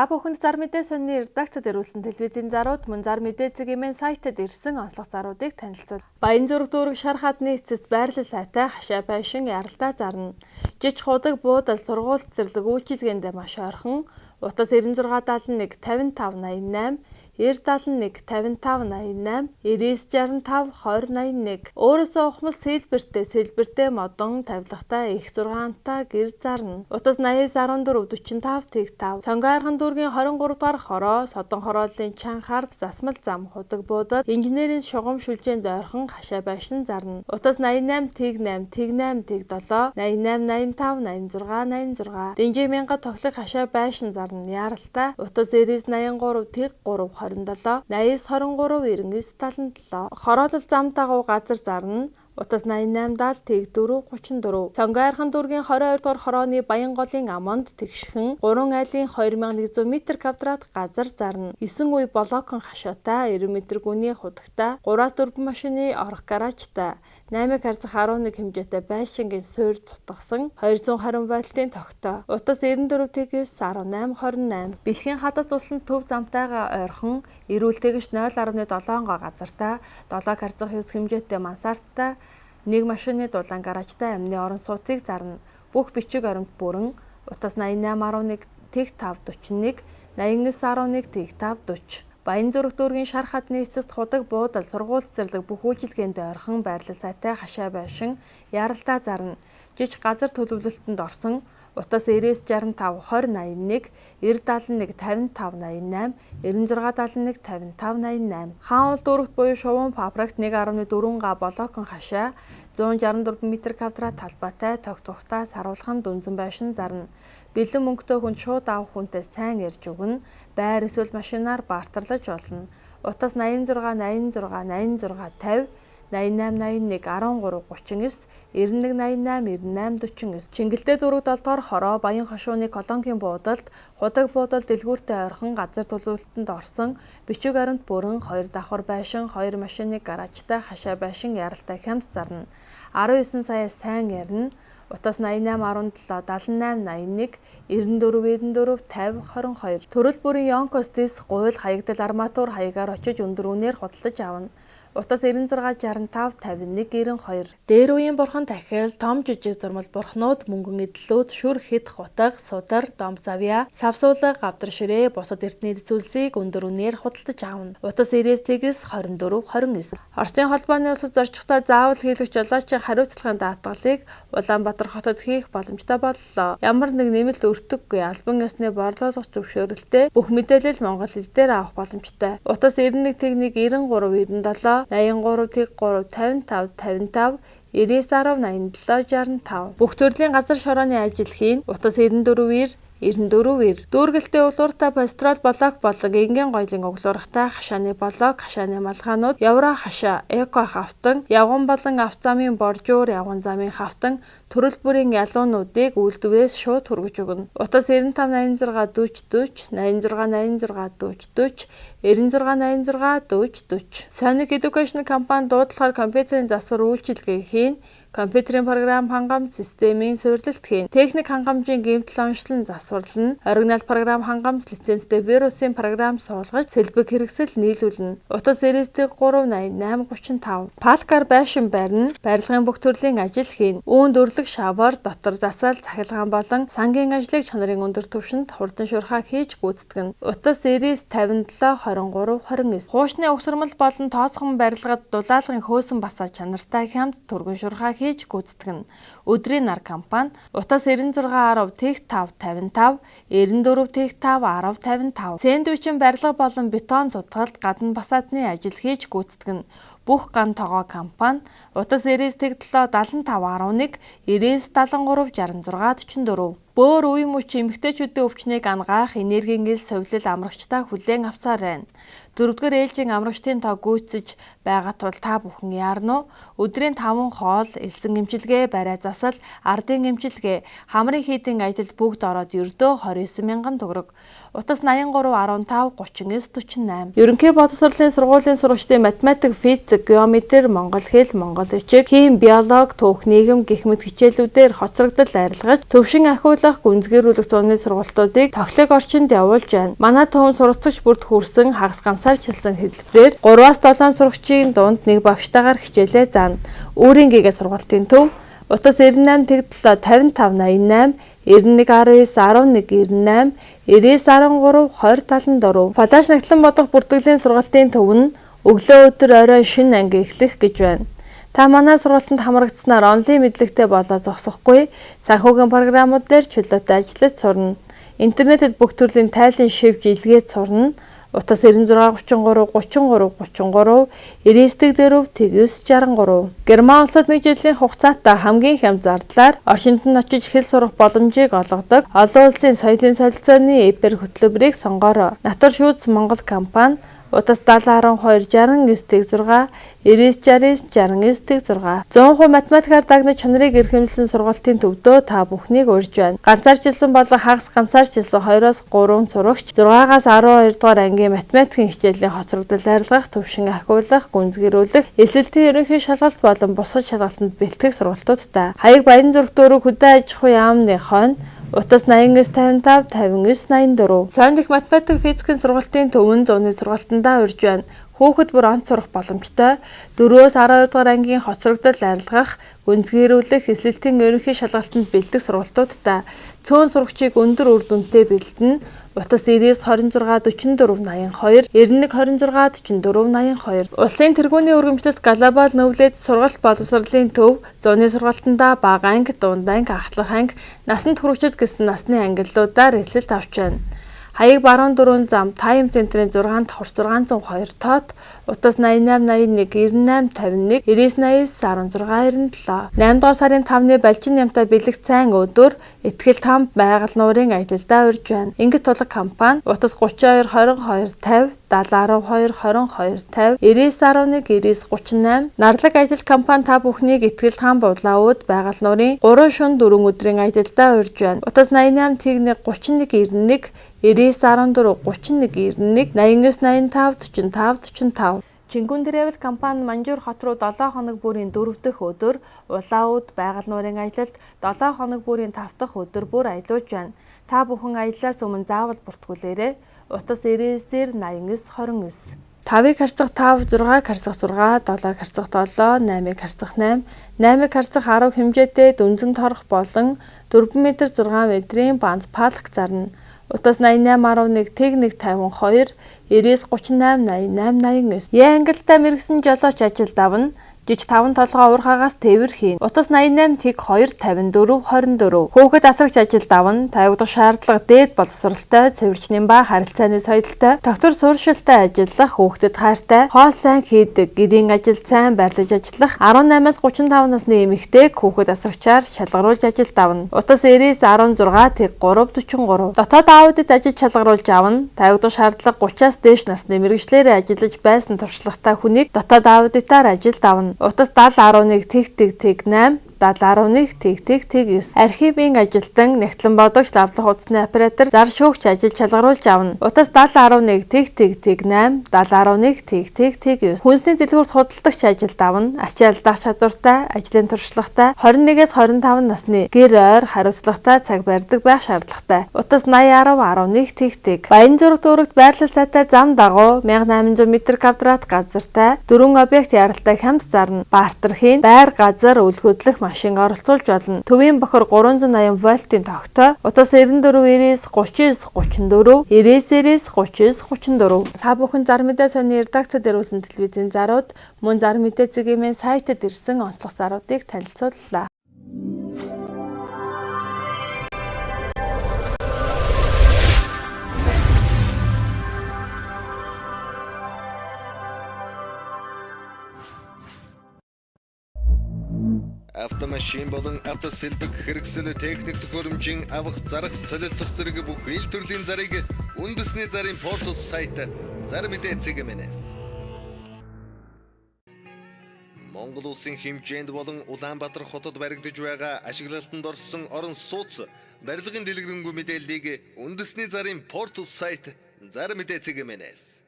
Та бүхэнд зар мэдээ сонины редакцид ирүүлсэн телевизийн зарууд мөн зар мэдээ цэгийн сайтад ирсэн онцлог заруудыг танилцуул. Баянзүрэг дүүрэг шар хадны эцэст байрлал сайтай хашаа байшин яралтай зарна. Жиж худаг буудал сургууль цэцэрлэг үйлчилгээнд маш ойрхон. Утас 9671 5588 971 5588 965 2081 Өөрөөсөө ухмал сэлбэртэй модон тавилгатай их 6-антаа гэр зарна. Утас 8914 45 55 Сонгойрхон дүүргийн 23 дугаар хороо Содон хорооллын чанхаард засмал зам худаг буудад инженерийн шугам шүлжээнд ойрхон хашаа байшин зарна. Утас 88 8 8 7 88 85 86 86 Дэнжи мянга тоглох хашаа байшин зарна. Яралтай утас 983 3 27 80 23 99 77 Хороолол зам дагуу газар зарна. Утас 88 4 34 Сонгойрхон дүүргийн 22 дугаар хорооны Баянголын амонд тэгшхэн 3 айлын 2100 м2 газар зарна. 9 үе блокон хашаатай 90 м гүний худагтай 3-4 машины орох гаражтай 8 харьцах 11 хэмжээтэй байшингийн суурь цутгасан 220 вольтын тогтоо. Утас 94 18 28 Бэлгийн хадас улсын төв замтайгаа ойрхон эрүүлтэйгч 0.7 газартай 7 харьцах 9 хэмжээтэй мансарттай 1 машины дулаан гаражтай амны орон сууцыг зарна. Бүх бичиг баримт бүрэн утас 8811 541 8911 540 Баянзүрэг дүүргийн шар хадны эцэст худаг буудал сургууль цэцэрлэг бүх үйлчилгээнд ойрхон байрлал сайтай хашаа байшин яралтай зарна. Жиж газар төлөвлөлтөнд орсон утас 965 2081 971 5588 9671 5588 Хаанул дүүрэгт буюу шувуун фабрикт 1.4 га блокон хашаа 164 м2 талбайтай тогтвортой саруулхан дүнзэн байшин зарна. Бэлэн мөнгөтэй хүн шууд авах хүнтэй сайн ярьж өгнө. Байр эсвэл машинаар бартарлаж болно. Утас 86 86 86 50 88 81 13 39 91 88 98 49 Чингэлтэй дүүрэг 7 дугаар хороо Баян хошууны колонгийн буудалд худаг буудал дэлгүүртэй ойрхон газар төлөвлөлтөнд орсон бичиг баримт бүрэн 2 давхар байшин 2 машины гаражтай хашаа байшин яралтай хямд зарна. 19 сая сайн ярина. Утас 88 17 78 81 94 94 50 22 Төрөл бүрийн Йонкостис гуйл хаягдал арматур хаягаар очиж өндөр үнээр худалдаж авна. Утас 96 65 51 92 Дээр үеийн бурхан дахил том жижиг зурмал бурхнууд мөнгөн эдлүүд шүр хэд хутаг судар дом завья савсуулга гавдар ширээ бусад эрдэнэ зүйлсийг өндөр үнээр худалдаж авна. Утас 99 24 29 Оросын холбооны улсад зорчихтой заавал хийлгэх жолоочийн хариуцлагын даатгалыг Улаанбаатар хотод хийх боломжтой боллоо. Ямар нэг нэмэлт өртөггүй албан ёсны борлуулах зөвшөөрөлтэй бүх мэдээлэл монгол хэл дээр авах боломжтой. Утас 91 1 93 97 83 3 55 55 99 10 87 65 Бүх төрлийн газар шорооны ажил хийн. Утас 94 94 Дүүргэлтэй улууртай пастрал блок болон энгийн гоёлын углуурхтай хашааны блок, хашааны малгаанууд, Евро хашаа, эко хавтан, явган болон автозамын боржуур, явган замын хавтан, төрөл бүрийн ялуунуудыг үйлдвэрээс шууд хүргэж өгнө. Утас 95 86 40 40 86 86 40 40 96 86 40 40 Sonic Education компани дуудлагаар компьютерийн засвар үйлчилгээ хийн. Компьютерийн програм хангамж системийн суурилалт хийн. Техник хангамжийн гэмтэл онцлон засварлана. Оригинал програм хангамж лицензтэй вирусын програм суулгаж сэлбэг хэрэгсэл нийлүүлнэ. Утас 93 88 35 Палкар байшин барина. Барилгын бүх төрлийн ажил хийн. Үүнд өрлөг шавар, дотор засал, цахилгаан болон сангийн ажлыг чанарын өндөр түвшинд хурдан шуурхаа хийж гүйцэтгэнэ. Утас 90 57 23 29 Хуучны угсармал болон тооцхон барилгад дулаалгын хөөсөн басаа чанартай хямд түргэн шуурхаа хийж гүйцэтгэнэ. Өдрийн нар компани утас 96 10 5 55 94 5 10 55 Сэндвичийн барилга болон бетон цутгалд гадна басаатны ажил хийж гүйцэтгэнэ. Бүх ган тогоо компани утас 99 7 75 11 99 73 66 44 Бөөр үе мөч эмэгтэйчүүдийн өвчнийг ангаах энергийн ил совилал амрагчтай хүлээн авсаар байна. 4-р ээлжийн амрагчдын тоо гүйцэж байгаа тул та бүхэн яарна уу? Өдрийн 5 хоол, элсэн эмчилгээ, барай засал, ардын эмчилгээ, хамрын хийдийн ажилд бүгд ороод ердөө 29 мянган төгрөг. Утас 83 15 39 48. Ерөнхий боловсролын сургуулийн сурагчдын математик, физик, геометри, монгол хэл, монгол бичиг, хим, биолог, түүх, нийгэм гэх мэт хичээлүүдээр хоцрогдол арилгаж, төвшин ахиулах, гүнзгийрүүлэх зууны сургалтуудыг тоглог орчинд явуулж байна. Манай төв суралцагч бүрд хүрсэн хагас ганцаарчилсан хэлбэрээр 3-7 сурагчийн дунд нэг багштайгаар хичээлээ заана. Өөрийн гээгээ сургалтын төв утас 98 тэгдлээ 55 88 91 19 98 99 13 20 74. Флаш нагтлан бодох бүртгэлийн сургалтын төв нь өглөө өдөр орой шинэ анги эхлэх гэж байна. Та манай сургалтанд хамрагдсанаар онлайн мэдлэгтэй болоо зогсохгүй, санхүүгийн програмууд дээр чөлөөтэй ажиллаж сурна. Интернетэд бүх төрлийн тайлан шивж илгээд сурна. Утас 96 33 33 33 99 49 63. Герман улсад нэг жилийн хугацаатай хамгийн хямд зардлаар оршинд нь очиж хэл сурах боломжийг олгодог олон улсын соёлын солилцооны эпер хөтөлбөрийг сонгоорой. Натур шүүц Монгол компани утас 7012 69 6 99 69 6 100% математикаар дагнаж чанарыг эрхэмлсэн сургалтын төвдөө та бүхнийг урьж байна. Ганцаарчилсан болон хагас ганцаарчилсан 2-3 сурагч 6-аас 12 дугаар ангийн математикийн хичээлийн хоцрогдол арилгах, төвшин ахиулах, гүнзгийрүүлэх, эсэлтийн ерөнхий шалгалт болон бусад шалгалтанд бэлтгэх сургалтуудтай. Хаяг Баянзүрх дөрөв хөдөө аж ахуйн яамны хойно утас 89 55 59 84. Сонин дэх математик, физикийн сургалтын төвөн зууны сургалтандаа урьж байна. Хүүхэд бүр онц сурах боломжтой. 4-өөс 12 дугаар ангийн хоцрогдол арилгах, гүнзгийрүүлэх, эсэлтийн ерөнхий шалгалтанд бэлдэх сургалтуудтай. Цөөн сурагчийг өндөр үр дүнтэй бэлдэнэ. Утас 99 26 44 82 91 26 44 82. Улсын тэргүүний өргөмжлөлт глобал нөвлөд сургалт боловсролын төв зууны сургалтандаа бага анги, дунд анги, ахлах анги, насанд хүрэгчд гэсэн насны ангиллуудаар эсэлт авч байна. Хаяг баруун дөрвөн зам тайм центрийн 6 давхар 602 тоод утас 88 81 98 51 99 80 16 97. 8 дугаар сарын 5-ны Балчин ямтай бэлэг цайн өдөр Итгэл там байгаль нуурын аялалдаа урьж байна. Ингээд тулаг компани утас 32 22 50 70 12 22 50 99 11 99 38. Нарлаг ажил компани та бүхнийг Итгэл там булаауд байгаль нуурын 3 шөнө 4 өдрийн аялалдаа урьж байна. Утас 88 тэгнэг 31 91 99 14 31 91 89 85 45 45. Чингүн Travel компани Манжуур хот руу 7 хоног бүрийн 4 дахь өдөр, улаауд байгаль нуурын аялалд 7 хоног бүрийн 5 дахь өдөр бүр аялуулж байна. Та бүхэн аяллаас өмнө заавал бүртгүүлээрэй. Утас 99 89 29. 5-ыг харьцах 5, 6-ыг харьцах 6, 7-ыг харьцах 7, 8-ыг харьцах 8, 8-ыг харьцах 10 хэмжээтэй дүнзэн торох болон 4 м 6 м-ийн банц палк зарна. Утас 88 11 тэг 152 99 38 88 89. Яа ангилтай мэрэгсэн жолооч ажилд авна. Жиж 5 толгой уурхаагаас тээвэр хийн. Утас 88 тэг 2 54 24. Хөөхд асрагч ажилд авна. Тавигдах шаардлага дээд боловсролтой, цэвэрчнийн ба харилцааны соёлтой, тогтвор суурьшилтай ажиллах, хөөхдөд хайртай, хоол сайн хийдэг, гэрийн ажил сайн байрлаж ажиллах 18-аас 35 насны эмэгтэй хөөхд асрагчаар шалгаруулж ажилд авна. Утас 99 16 тэг 3 43. Дотоод аудит ажил шалгаруулж авна. Тавигдах шаардлага 30-аас дээш насны мэргэжлэрээ ажиллаж байсан туршлагатай хүнийг дотоод аудитаар ажилд авна. Утас 70 11 тэг 8 70 11 тэг 9. Архивын ажилтан, нягтлан бодогч, лавлах удасны оператор, зар шүүгч ажил шалгаруулж авна. Утас 70 11 тэг 8 70 11 тэг 9. Хүнсний дэлгүүрт худалдагч ажилд авна. Ачаал дах чадвартай, ажлын туршлагатай, 21-ээс 25 насны гэр ойр хариуцлагатай цаг барьдаг байх шаардлагатай. Утас 80 10 11 тэг. Баянзүрх дүүрэгт байрлал сайтай зам дагуу 1800 м2 газартай 4 объект яралтай хямд зарна. Бартархийн байр газар үл хөдлөх машин оролцуулж болно. Төвийн бохор 380 вольтын тогтой. Утас 94 99 39 34 99 39 34. Та бүхэн зар мэдээ сонины редакцад ирүүлсэн телевизийн зарууд мөн зар мэдээ цэгийн сайтад ирсэн онцлог заруудыг танилцууллаа. Автомашин болон автосэлбэг хэрэгсэл техник төхөөрөмжийн авах зарах солилцох зэрэг бүх ил төрлийн зарыг үндэсний зарын портал сайт Зар мэдээ цэгмэнэс. Монгол улсын хэмжээнд болон Улаанбаатар хотод баригдаж байгаа ашиглалтанд орсон орон сууц барилгын дэлгэрэнгүй мэдээллийг үндэсний зарын портал сайт Зар мэдээ цэгмэнэс